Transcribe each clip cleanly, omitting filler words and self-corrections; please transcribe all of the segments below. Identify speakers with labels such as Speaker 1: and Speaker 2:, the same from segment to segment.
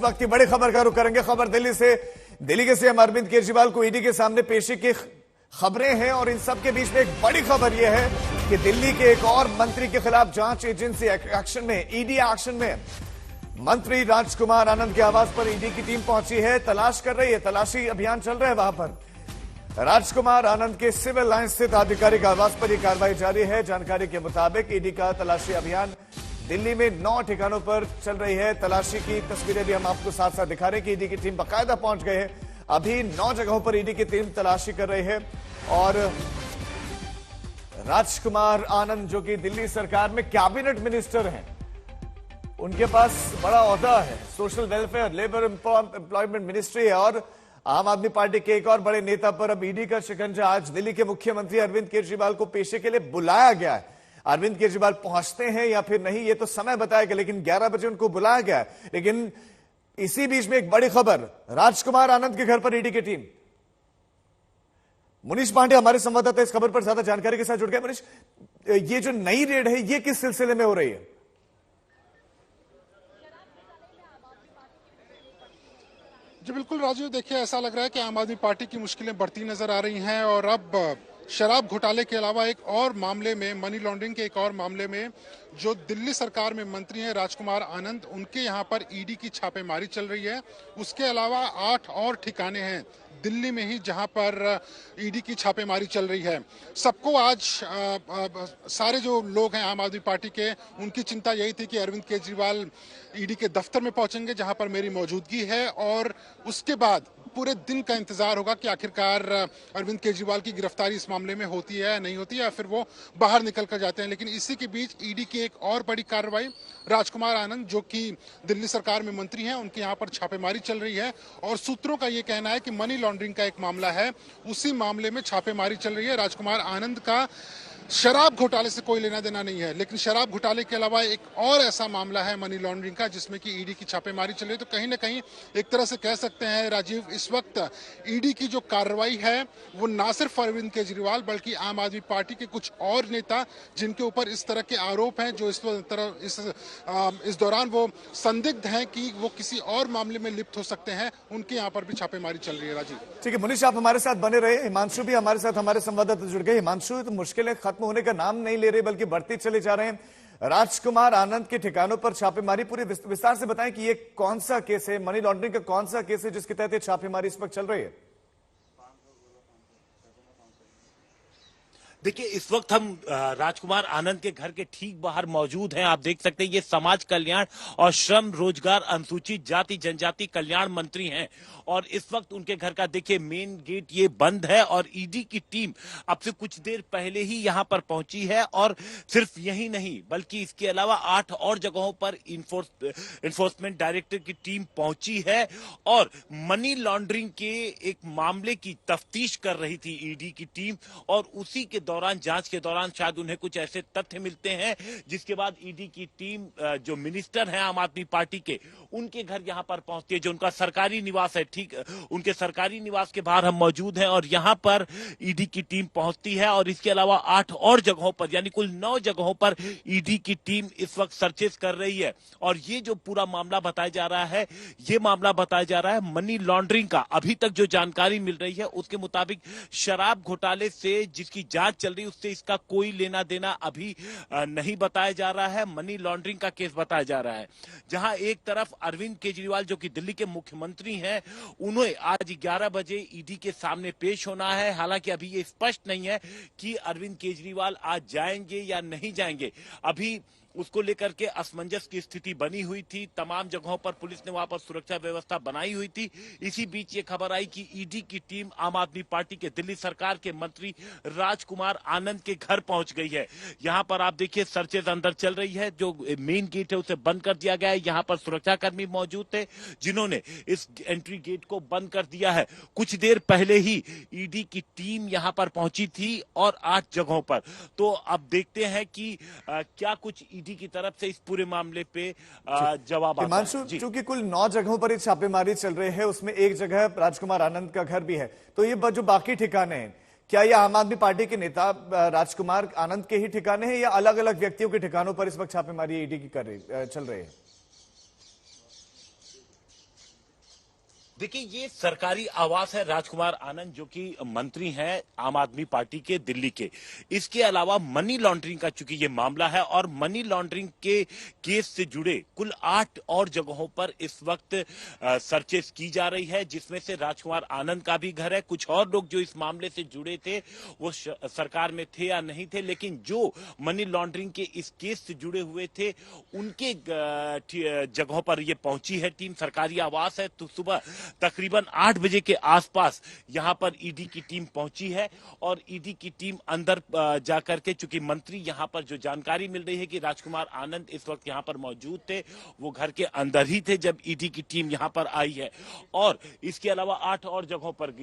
Speaker 1: वक्त की बड़ी खबर का रुख करेंगे। खबर दिल्ली से। दिल्ली के सीएम अरविंद केजरीवाल को ईडी के सामने पेशी की खबरें हैं और इन सब के बीच में एक बड़ी खबर यह है कि दिल्ली के एक और मंत्री के खिलाफ जांच एजेंसी एक्शन में, ईडी एक्शन में। मंत्री राजकुमार आनंद के आवास पर ईडी की टीम पहुंची है, तलाश कर रही है, तलाशी अभियान चल रहा है वहां पर। राजकुमार आनंद के सिविल लाइन स्थित आधिकारिक आवास पर यह कार्रवाई जारी है। जानकारी के मुताबिक ईडी का तलाशी अभियान दिल्ली में 9 ठिकानों पर चल रही है। तलाशी की तस्वीरें भी हम आपको साथ साथ दिखा रहे हैं कि ईडी की टीम बाकायदा पहुंच गए हैं। अभी 9 जगहों पर ईडी की टीम तलाशी कर रही है और राजकुमार आनंद जो कि दिल्ली सरकार में कैबिनेट मिनिस्टर हैं, उनके पास बड़ा ओहदा है, social welfare, labour employment ministry है और आम आदमी पार्टी के एक और बड़े नेता पर अब ईडी का शिकंजा। आज दिल्ली के मुख्यमंत्री अरविंद केजरीवाल को पेशी के लिए बुलाया गया है। अरविंद केजरीवाल पहुंचते हैं या फिर नहीं ये तो समय बताएगा, लेकिन 11 बजे उनको बुलाया गया है। लेकिन इसी बीच में एक बड़ी खबर, राजकुमार आनंद के घर पर ईडी की टीम। मुनीश पांडे हमारे संवाददाता इस खबर पर ज्यादा जानकारी के साथ जुड़ गए। मुनीश, ये जो नई रेड है ये किस सिलसिले में हो रही है?
Speaker 2: जी बिल्कुल राजीव, देखिए ऐसा लग रहा है कि आम आदमी पार्टी की मुश्किलें बढ़ती नजर आ रही हैं और अब शराब घोटाले के अलावा एक और मामले में, मनी लॉन्ड्रिंग के एक और मामले में जो दिल्ली सरकार में मंत्री हैं राजकुमार आनंद, उनके यहाँ पर ईडी की छापेमारी चल रही है। उसके अलावा 8 और ठिकाने हैं दिल्ली में ही जहां पर ईडी की छापेमारी चल रही है। सबको आज सारे जो लोग हैं आम आदमी पार्टी के, उनकी चिंता यही थी कि अरविंद केजरीवाल ईडी के दफ्तर में पहुंचेंगे जहां पर मेरी मौजूदगी है और उसके बाद पूरे दिन का इंतजार होगा कि आखिरकार अरविंद केजरीवाल की गिरफ्तारी इस मामले में होती है या नहीं होती है, या फिर वो बाहर निकल कर जाते हैं। लेकिन इसी के बीच ईडी की एक और बड़ी कार्रवाई, राजकुमार आनंद जो कि दिल्ली सरकार में मंत्री हैं, उनके यहाँ पर छापेमारी चल रही है और सूत्रों का ये कहना है कि मनी लॉन्ड्रिंग का एक मामला है, उसी मामले में छापेमारी चल रही है। राजकुमार आनंद का शराब घोटाले से कोई लेना देना नहीं है, लेकिन शराब घोटाले के अलावा एक और ऐसा मामला है मनी लॉन्ड्रिंग का जिसमें कि ईडी की छापेमारी चल रही है। तो कहीं ना कहीं एक तरह से कह सकते हैं राजीव, इस वक्त ईडी की जो कार्रवाई है वो ना सिर्फ अरविंद केजरीवाल बल्कि आम आदमी पार्टी के कुछ और नेता जिनके ऊपर इस तरह के आरोप हैं, जो इस दौरान वो संदिग्ध हैं कि वो किसी और मामले में लिप्त हो सकते हैं, उनके यहाँ पर भी छापेमारी चल रही है। राजीव
Speaker 1: ठीक है मुनीश, आप हमारे साथ बने रहे। हिमांशु भी हमारे साथ, हमारे संवाददाता जुड़ गए। हिमांशु, तो मुश्किलें खत्म होने का नाम नहीं ले रहे बल्कि बढ़ते चले जा रहे हैं। राजकुमार आनंद के ठिकानों पर छापेमारी, पूरी विस्तार से बताएं कि ये कौन सा केस है, मनी लॉन्ड्रिंग का कौन सा केस है जिसके तहत छापेमारी इस वक्त चल रही है?
Speaker 3: देखिए, इस वक्त हम राजकुमार आनंद के घर के ठीक बाहर मौजूद हैं। आप देख सकते हैं ये समाज कल्याण और श्रम रोजगार अनुसूचित जाति जनजाति कल्याण मंत्री हैं और इस वक्त उनके घर का देखिए मेन गेट ये बंद है और ईडी की टीम अब से कुछ देर पहले ही यहां पर पहुंची है और सिर्फ यही नहीं बल्कि इसके अलावा 8 और जगहों पर इन्फोर्समेंट डायरेक्टर की टीम पहुंची है और मनी लॉन्ड्रिंग के एक मामले की तफ्तीश कर रही थी ईडी की टीम और उसी के दौरान, जांच के दौरान शायद उन्हें कुछ ऐसे तथ्य मिलते हैं जिसके बाद ईडी की टीम जो मिनिस्टर हैं आम आदमी पार्टी के, उनके घर यहां पर पहुंचती है, जो उनका सरकारी निवास है। ठीक उनके सरकारी निवास के बाहर हम मौजूद हैं और यहां पर ईडी की टीम पहुंचती है और इसके अलावा 8 और जगहों पर, यानी कुल 9 जगहों पर ईडी की टीम इस वक्त सर्चेस कर रही है और ये जो पूरा मामला बताया जा रहा है, ये मामला बताया जा रहा है मनी लॉन्ड्रिंग का। अभी तक जो जानकारी मिल रही है उसके मुताबिक शराब घोटाले से जिसकी जांच चल रही है उससे इसका कोई लेना देना अभी नहीं बताया जा रहा है, मनी लॉन्ड्रिंग का केस बताया जा रहा है। जहां एक तरफ अरविंद केजरीवाल जो कि दिल्ली के मुख्यमंत्री हैं, उन्हें आज 11 बजे ईडी के सामने पेश होना है। हालांकि अभी ये स्पष्ट नहीं है कि अरविंद केजरीवाल आज जाएंगे या नहीं जाएंगे, अभी उसको लेकर के असमंजस की स्थिति बनी हुई थी। तमाम जगहों पर पुलिस ने वहां पर सुरक्षा व्यवस्था बनाई हुई थी। इसी बीच ये खबर आई कि ईडी की टीम आम आदमी पार्टी के दिल्ली सरकार के मंत्री राजकुमार आनंद के घर पहुंच गई है। यहां पर आप देखिए सर्चेज अंदर चल रही है, जो मेन गेट है उसे बंद कर दिया गया है। यहां पर सुरक्षाकर्मी मौजूद थे जिन्होंने इस एंट्री गेट को बंद कर दिया है। कुछ देर पहले ही ईडी की टीम यहां पर पहुंची थी और 8 जगहों पर। तो अब देखते हैं कि क्या कुछ ईडी की तरफ से इस पूरे मामले पे जवाब आता है।
Speaker 1: चूंकि कुल 9 जगहों पर छापेमारी चल रही है, उसमें एक जगह राजकुमार आनंद का घर भी है, तो ये जो बाकी ठिकाने हैं, क्या ये आम आदमी पार्टी के नेता राजकुमार आनंद के ही ठिकाने हैं या अलग अलग व्यक्तियों के ठिकानों पर इस वक्त छापेमारी ईडी की चल रही है?
Speaker 3: देखिए, ये सरकारी आवास है राजकुमार आनंद, जो कि मंत्री हैं आम आदमी पार्टी के दिल्ली के। इसके अलावा मनी लॉन्ड्रिंग का चूंकि ये मामला है और मनी लॉन्ड्रिंग के केस से जुड़े कुल 8 और जगहों पर इस वक्त सर्चेस की जा रही है, जिसमें से राजकुमार आनंद का भी घर है। कुछ और लोग जो इस मामले से जुड़े थे वो सरकार में थे या नहीं थे, लेकिन जो मनी लॉन्ड्रिंग के इस केस से जुड़े हुए थे उनके जगहों पर ये पहुंची है टीम। सरकारी आवास है, तो सुबह तकरीबन 8 बजे के आसपास यहां पर ईडी की टीम पहुंची है और ईडी की टीम अंदर जाकर के, चूंकि मंत्री यहां पर जो जानकारी मिल रही है कि राजकुमार आनंद इस वक्त यहां पर मौजूद थे, वो घर के अंदर ही थे जब ईडी की टीम यहां पर आई है। और इसके अलावा 8 और जगहों पर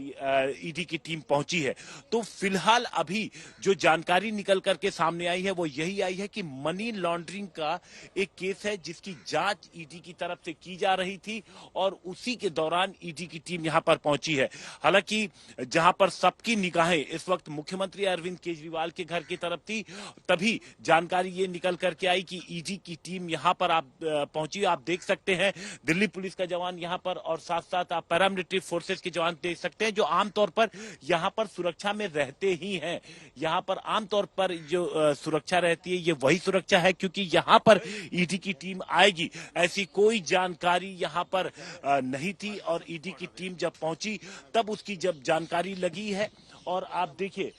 Speaker 3: ईडी की टीम पहुंची है। तो फिलहाल अभी जो जानकारी निकल करके सामने आई है वो यही आई है कि मनी लॉन्ड्रिंग का एक केस है जिसकी जांच ईडी की तरफ से की जा रही थी और उसी के दौरान ईडी की टीम यहां पर पहुंची है। हालांकि जहां पर सबकी निगाहें इस वक्त मुख्यमंत्री अरविंद केजरीवाल के घर की तरफ थी, तभी जानकारी ये निकल करके आई कि ईडी की टीम यहां पर आप पहुंची। आप देख सकते हैं दिल्ली पुलिस का जवान यहां पर और साथ साथ आप पैरामिलिट्री फोर्सेस के जवान देख सकते हैं जो आमतौर पर यहां पर सुरक्षा में रहते ही हैं। यहां पर आमतौर पर जो सुरक्षा रहती है ये वही सुरक्षा है, क्योंकि यहां पर ईडी की टीम आएगी ऐसी कोई जानकारी यहां पर नहीं थी और ईडी की टीम जब पहुंची तब उसकी जब जानकारी लगी है। और आप देखिए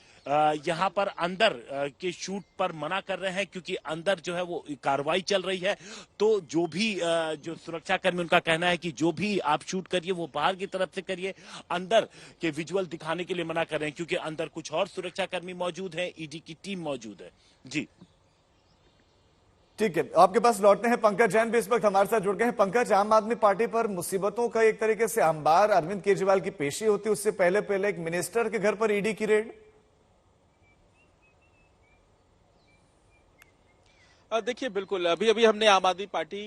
Speaker 3: यहां पर अंदर के शूट पर मना कर रहे हैं क्योंकि अंदर जो है वो कार्रवाई चल रही है। तो जो भी जो सुरक्षा कर्मी, उनका कहना है कि जो भी आप शूट करिए वो बाहर की तरफ से करिए, अंदर के विजुअल दिखाने के लिए मना कर रहे हैं क्योंकि अंदर कुछ और सुरक्षा कर्मी मौजूद है, ईडी की टीम मौजूद है। जी
Speaker 1: ठीक है, आपके पास लौटते हैं। पंकज जैन भी इस वक्त हमारे साथ जुड़ गए हैं। पंकज, आम आदमी पार्टी पर मुसीबतों का एक तरीके से अंबार, अरविंद केजरीवाल की पेशी होती, उससे पहले पहले एक मिनिस्टर के घर पर ईडी की रेड।
Speaker 4: देखिए, बिल्कुल अभी अभी हमने आम आदमी पार्टी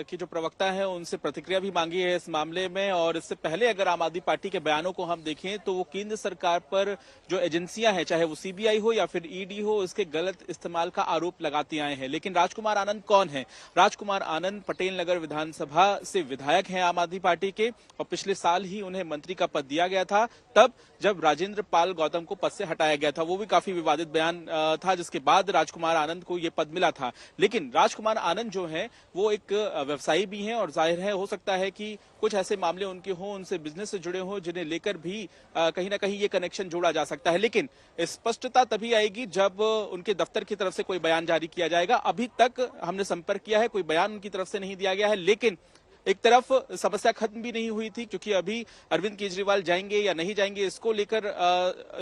Speaker 4: की जो प्रवक्ता है उनसे प्रतिक्रिया भी मांगी है इस मामले में। और इससे पहले अगर आम आदमी पार्टी के बयानों को हम देखें तो वो केंद्र सरकार पर जो एजेंसियां हैं, चाहे वो सीबीआई हो या फिर ईडी हो, इसके गलत इस्तेमाल का आरोप लगाते आए हैं। लेकिन राजकुमार आनंद कौन है? राजकुमार आनंद पटेल नगर विधानसभा से विधायक हैं आम आदमी पार्टी के और पिछले साल ही उन्हें मंत्री का पद दिया गया था, तब जब राजेंद्र पाल गौतम को पद से हटाया गया था। वो भी काफी विवादित बयान था, जिसके बाद राजकुमार आनंद को ये पद मिला था। लेकिन राजकुमार आनंद जो हैं वो एक व्यवसायी भी हैं और जाहिर है हो सकता है कि कुछ ऐसे मामले उनके हों, उनसे बिजनेस से जुड़े हों, जिन्हें लेकर भी कहीं ना कहीं ये कनेक्शन जोड़ा जा सकता है। लेकिन स्पष्टता तभी आएगी जब उनके दफ्तर की तरफ से कोई बयान जारी किया जाएगा। अभी तक हमने संपर्क किया है, कोई बयान उनकी तरफ से नहीं दिया गया है। लेकिन एक तरफ समस्या खत्म भी नहीं हुई थी क्योंकि अभी अरविंद केजरीवाल जाएंगे या नहीं जाएंगे इसको लेकर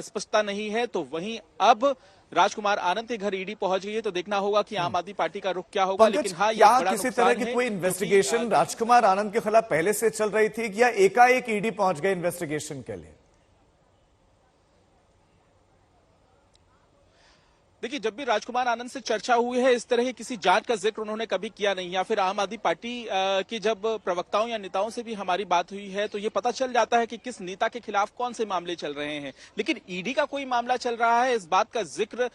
Speaker 4: स्पष्टता नहीं है। तो वहीं अब राजकुमार आनंद के घर ईडी पहुंच गई है, तो देखना होगा कि आम आदमी पार्टी का रुख क्या होगा। लेकिन हाँ,
Speaker 1: यहाँ किसी तरह की कोई इन्वेस्टिगेशन राजकुमार आनंद के खिलाफ पहले से चल रही थी या एकाएक ईडी पहुंच गए इन्वेस्टिगेशन के लिए?
Speaker 4: देखिए, जब भी राजकुमार आनंद से चर्चा हुई है, इस तरह की किसी जांच का जिक्र उन्होंने कभी किया नहीं। या फिर आम आदमी पार्टी की जब प्रवक्ताओं या नेताओं से भी हमारी बात हुई है तो ये पता चल जाता है कि किस नेता के खिलाफ कौन से मामले चल रहे हैं। लेकिन ईडी का कोई मामला चल रहा है, इस बात का जिक्र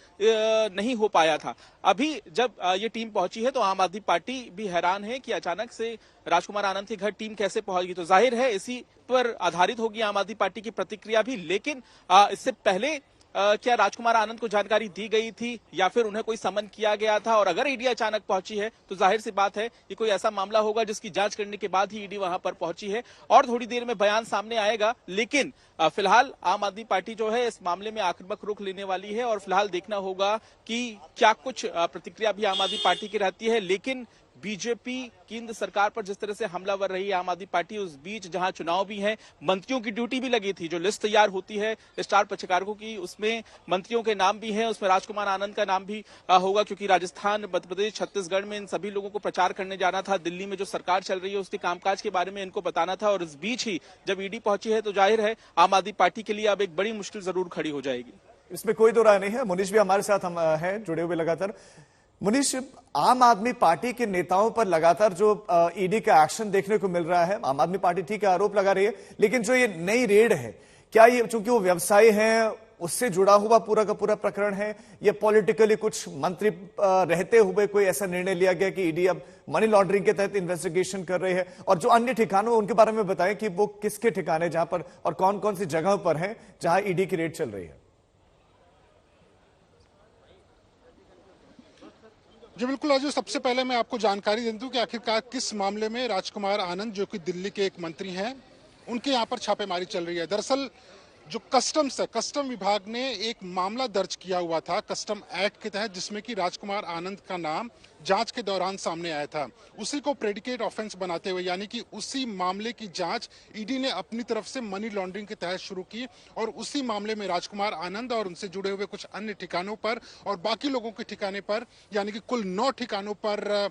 Speaker 4: नहीं हो पाया था। अभी जब ये टीम पहुंची है तो आम आदमी पार्टी भी हैरान है कि अचानक से राजकुमार आनंद के घर टीम कैसे पहुंच गई। तो जाहिर है इसी पर आधारित होगी आम आदमी पार्टी की प्रतिक्रिया भी। लेकिन इससे पहले क्या राजकुमार आनंद को जानकारी दी गई थी या फिर उन्हें कोई समन किया गया था? और अगर ईडी अचानक पहुंची है तो जाहिर सी बात है ये कोई ऐसा मामला होगा जिसकी जांच करने के बाद ही ईडी वहां पर पहुंची है और थोड़ी देर में बयान सामने आएगा। लेकिन फिलहाल आम आदमी पार्टी जो है इस मामले में आक्रामक रुख लेने वाली है और फिलहाल देखना होगा कि क्या कुछ प्रतिक्रिया भी आम आदमी पार्टी की रहती है। लेकिन बीजेपी केंद्र सरकार पर जिस तरह से हमलावर रही आम आदमी पार्टी, उस बीच जहां चुनाव भी है, मंत्रियों की ड्यूटी भी लगी थी। जो लिस्ट तैयार होती है स्टार प्रचारकों की, उसमें मंत्रियों के नाम भी हैं, उसमें राजकुमार आनंद का नाम भी होगा क्योंकि राजस्थान, मध्य प्रदेश, छत्तीसगढ़ में इन सभी लोगों को प्रचार करने जाना था। दिल्ली में जो सरकार चल रही है उसके कामकाज के बारे में इनको बताना था और इस बीच ही जब ईडी पहुंची है तो जाहिर है आम आदमी पार्टी के लिए अब एक बड़ी मुश्किल जरूर खड़ी हो जाएगी।
Speaker 1: इसमें कोई दो राय नहीं है। मुनीश भी हमारे साथ हम है जुड़े हुए लगातार। मुनीश, आम आदमी पार्टी के नेताओं पर लगातार जो ईडी का एक्शन देखने को मिल रहा है, आम आदमी पार्टी ठीक है आरोप लगा रही है, लेकिन जो ये नई रेड है, क्या ये चूंकि वो व्यवसायी हैं उससे जुड़ा हुआ पूरा का पूरा प्रकरण है? ये पॉलिटिकली कुछ मंत्री रहते हुए कोई ऐसा निर्णय लिया गया कि ईडी अब मनी लॉन्ड्रिंग के तहत इन्वेस्टिगेशन कर रही है? और जो अन्य ठिकानों है उनके बारे में बताएं कि वो किसके ठिकाने जहां पर और कौन कौन सी जगहों पर हैं जहां ईडी की रेड चल रही है?
Speaker 2: जी बिल्कुल राजू, सबसे पहले मैं आपको जानकारी दे दूं कि आखिरकार किस मामले में राजकुमार आनंद, जो कि दिल्ली के एक मंत्री हैं, उनके यहाँ पर छापेमारी चल रही है। दरअसल जो कस्टम्स है, कस्टम विभाग ने एक मामला दर्ज किया हुआ था कस्टम एक्ट के तहत, जिसमें कि राजकुमार आनंद का नाम जांच के दौरान सामने आया था। उसी को प्रेडिकेट ऑफेंस बनाते हुए, यानी कि उसी मामले की जांच ईडी ने अपनी तरफ से मनी लॉन्ड्रिंग के तहत शुरू की और उसी मामले में राजकुमार आनंद और उनसे जुड़े हुए कुछ अन्य ठिकानों पर और बाकी लोगों के ठिकाने पर, यानी कि कुल 9 ठिकानों पर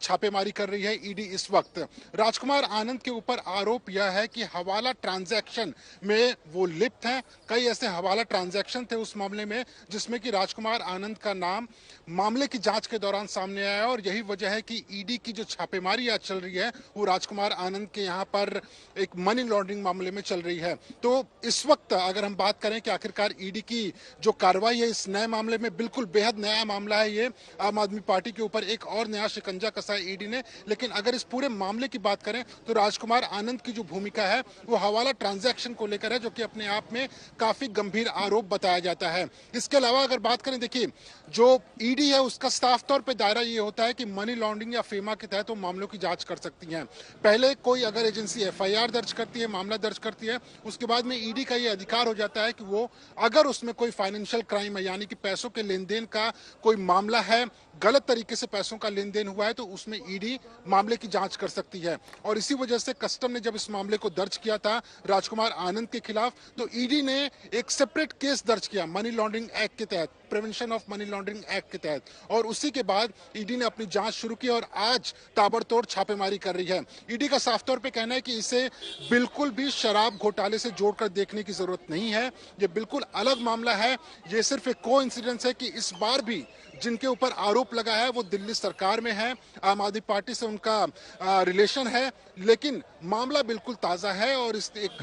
Speaker 2: छापेमारी कर रही है ईडी इस वक्त। राजकुमार आनंद के ऊपर आरोप यह है कि हवाला ट्रांजैक्शन में वो लिप्त हैं। कई ऐसे हवाला ट्रांजैक्शन थे उस मामले में जिसमें कि राजकुमार आनंद का नाम मामले की जांच के दौरान सामने आया और यही वजह है कि ईडी की जो छापेमारी आज चल रही है वो राजकुमार आनंद के यहाँ पर एक मनी लॉन्ड्रिंग मामले में चल रही है। तो इस वक्त अगर हम बात करें कि आखिरकार ईडी की जो कार्रवाई है इस नए मामले में, बिल्कुल बेहद नया मामला है ये। आम आदमी पार्टी के ऊपर एक और नया शिकंजा कसा है ईडी ने। लेकिन अगर इस पूरे मामले की बात करें तो राजकुमार आनंद की जो भूमिका है वो हवाला ट्रांजैक्शन को लेकर है, जो कि अपने आप में काफी गंभीर आरोप बताया जाता है। इसके अलावा अगर बात करें, देखिए जो ईडी है उसका साफ तौर पे दायरा ये होता है कि मनी लॉन्ड्रिंग या फेमा के तहत वो मामलों की जांच कर सकती हैं। पहले कोई अगर एजेंसी एफआईआर दर्ज करती है, मामला दर्ज करती है, उसके बाद में ईडी का ये अधिकार हो जाता है कि वो अगर उसमें कोई फाइनेंशियल क्राइम है, यानी कि पैसों के लेन देन का कोई मामला है, गलत तरीके से पैसों का लेन देन हुआ है, तो उसमें ईडी मामले की जांच कर सकती है। और इसी वजह से कस्टम ने जब इस मामले को दर्ज किया था राजकुमार आनंद के खिलाफ, तो ईडी ने एक सेपरेट केस दर्ज किया मनी लॉन्ड्रिंग एक्ट के तहत, prevention of money laundering act के तहत, और उसी के बाद ईडी ने अपनी जांच शुरू की और आज ताबड़तोड़ छापेमारी कर रही है। ईडी का साफ तौर पे कहना है कि इसे बिल्कुल भी शराब घोटाले से जोड़कर देखने की जरूरत नहीं है। ये बिल्कुल अलग मामला है। ये सिर्फ एक कोइंसिडेंस है कि इस बार भी जिनके ऊपर आरोप लगा है वो दिल्ली सरकार में है, आम आदमी पार्टी से उनका रिलेशन है, लेकिन मामला बिल्कुल ताजा है। और इस एक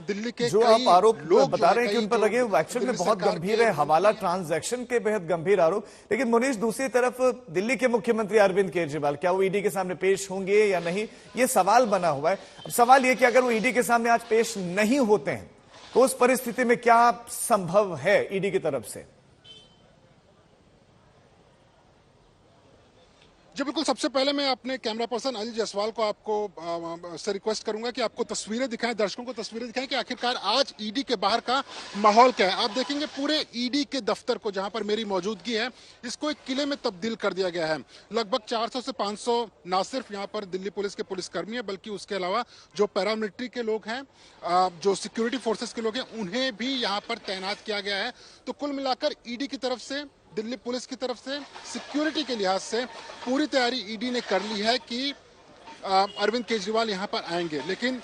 Speaker 2: दिल्ली के
Speaker 1: जो आप आरोप लोग बता रहे हैं कि उन पर लगे एक्चुअल में बहुत गंभीर है, हवाला ट्रांजैक्शन के बेहद गंभीर आरोप। लेकिन मुनीश, दूसरी तरफ दिल्ली के मुख्यमंत्री अरविंद केजरीवाल, क्या वो ईडी के सामने पेश होंगे या नहीं, ये सवाल बना हुआ है। अब सवाल ये कि अगर वो ईडी के सामने आज पेश नहीं होते हैं तो उस परिस्थिति में क्या संभव है ईडी की तरफ से?
Speaker 2: जी बिल्कुल, सबसे पहले मैं अपने कैमरा पर्सन अनिल जायसवाल को आपको से रिक्वेस्ट करूंगा कि आपको तस्वीरें दिखाएं, दर्शकों को तस्वीरें दिखाएं कि आखिरकार आज ईडी के बाहर का माहौल क्या है। आप देखेंगे पूरे ईडी के दफ्तर को, जहां पर मेरी मौजूदगी है, इसको एक किले में तब्दील कर दिया गया है। लगभग 400 से 500 ना सिर्फ यहाँ पर दिल्ली पुलिस के पुलिसकर्मी है, बल्कि उसके अलावा जो पैरामिलिट्री के लोग हैं, जो सिक्योरिटी फोर्सेस के लोग हैं, उन्हें भी यहाँ पर तैनात किया गया है। तो कुल मिलाकर ईडी की तरफ से, दिल्ली पुलिस की तरफ से, सिक्योरिटी के लिहाज से पूरी तैयारी ईडी ने कर ली है कि अरविंद केजरीवाल यहां पर आएंगे। लेकिन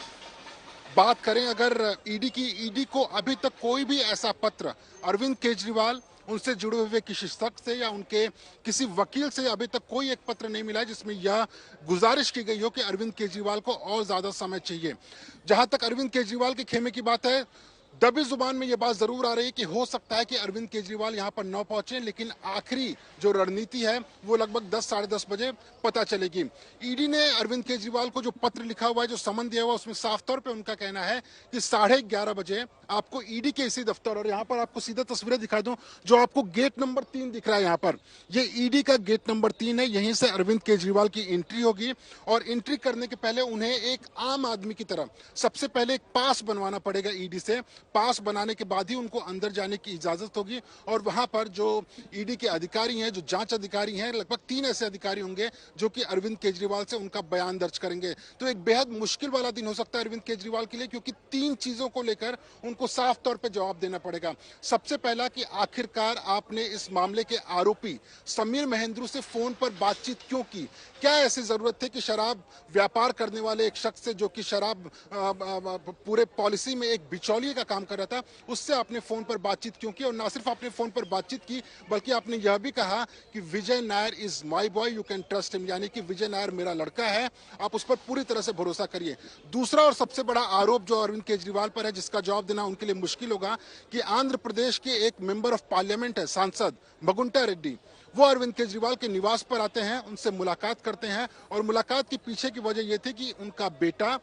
Speaker 2: बात करें अगर ईडी की, ईडी को अभी तक कोई भी ऐसा पत्र अरविंद केजरीवाल, उनसे जुड़े हुए किसी शख्स से या उनके किसी वकील से अभी तक कोई एक पत्र नहीं मिला है जिसमें यह गुजारिश की गई हो कि अरविंद केजरीवाल को और ज्यादा समय चाहिए। जहां तक अरविंद केजरीवाल के खेमे की बात है, दबी जुबान में यह बात जरूर आ रही है कि हो सकता है कि अरविंद केजरीवाल यहां पर न पहुंचे, लेकिन आखिरी जो रणनीति है वो लगभग 10 साढ़े 10 बजे पता चलेगी। ईडी ने अरविंद केजरीवाल को जो पत्र लिखा हुआ है, जो समन दिया हुआ है, उसमें साफ तौर पे उनका कहना है कि 11:30 बजे आपको ईडी के इसी दफ्तर, और यहाँ पर आपको सीधा तस्वीरें दिखा दूं, जो आपको गेट नंबर 3 दिख रहा है, यहाँ पर ये ईडी का गेट नंबर 3 है। यहीं से अरविंद केजरीवाल की एंट्री होगी और एंट्री करने के पहले उन्हें एक आम आदमी की तरह सबसे पहले एक पास बनवाना पड़ेगा ईडी से। पास बनाने के बाद ही उनको अंदर जाने की इजाजत होगी और वहां पर जो ईडी के अधिकारी हैं, जो जांच अधिकारी हैं, लगभग 3 ऐसे अधिकारी होंगे जो कि अरविंद केजरीवाल से उनका बयान दर्ज करेंगे। तो एक बेहद मुश्किल वाला दिन हो सकता है अरविंद केजरीवाल के लिए, क्योंकि 3 चीजों को लेकर उनको साफ तौर पर जवाब देना पड़ेगा। सबसे पहला कि आखिरकार आपने इस मामले के आरोपी समीर महेंद्रू से फोन पर बातचीत क्यों की? क्या ऐसी जरूरत थी कि शराब व्यापार करने वाले एक शख्स से, जो कि शराब पूरे पॉलिसी में एक बिचौलिए का काम काम कर रहा था, उससे आपने फोन पर बातचीत क्यों की? और ना सिर्फ आपने फोन पर बातचीत की, बल्कि आपने यह भी कहा कि Vijay Nair is my boy, you can trust him, यानी कि विजय नायर मेरा लड़का है, आप उस पर पूरी तरह से भरोसा करिए। दूसरा और सबसे बड़ा आरोप जो अरविंद केजरीवाल पर है, जिसका जवाब देना उनके लिए मुश्किल होगा, कि आंध्र प्रदेश के एक मेंबर ऑफ पार्लियामेंट है, सांसद मगुंटा रेड्डी, वो अरविंद केजरीवाल के निवास पर आते हैं, उनसे मुलाकात करते हैं, और मुलाकात के पीछे की वजह यह थी कि उनका बेटा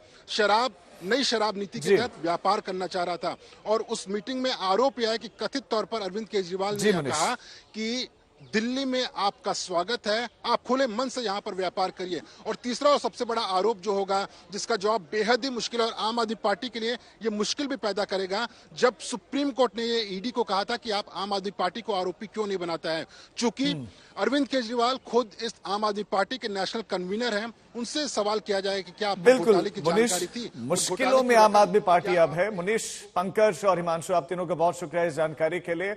Speaker 2: नई शराब नीति के तहत व्यापार करना चाह रहा था। और उस मीटिंग में आरोप यह है कि कथित तौर पर अरविंद केजरीवाल ने कहा कि दिल्ली में आपका स्वागत है, आप खुले मन से यहां पर व्यापार करिए। और तीसरा और सबसे बड़ा आरोप जो होगा, जिसका जवाब बेहद ही मुश्किल है और आम आदमी पार्टी के लिए ये मुश्किल भी पैदा करेगा, जब सुप्रीम कोर्ट ने ये ईडी को कहा था कि आप आम आदमी पार्टी को आरोपी क्यों नहीं बनाता है। चूंकि अरविंद केजरीवाल खुद इस आम आदमी पार्टी के नेशनल कन्वीनर हैं, उनसे सवाल किया जाए कि क्या आपको घोटाले की जानकारी थी?
Speaker 1: मुश्किलों में आम आदमी पार्टी अब है। मुनीश, पंकज और हिमांशु, आप तीनों का बहुत शुक्रिया इस जानकारी के लिए।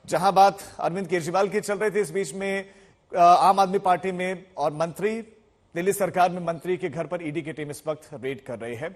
Speaker 1: जहां बात अरविंद केजरीवाल की चल रही थी, इस बीच में आम आदमी पार्टी में और मंत्री, दिल्ली सरकार में मंत्री के घर पर ईडी की टीम इस वक्त रेड कर रही है।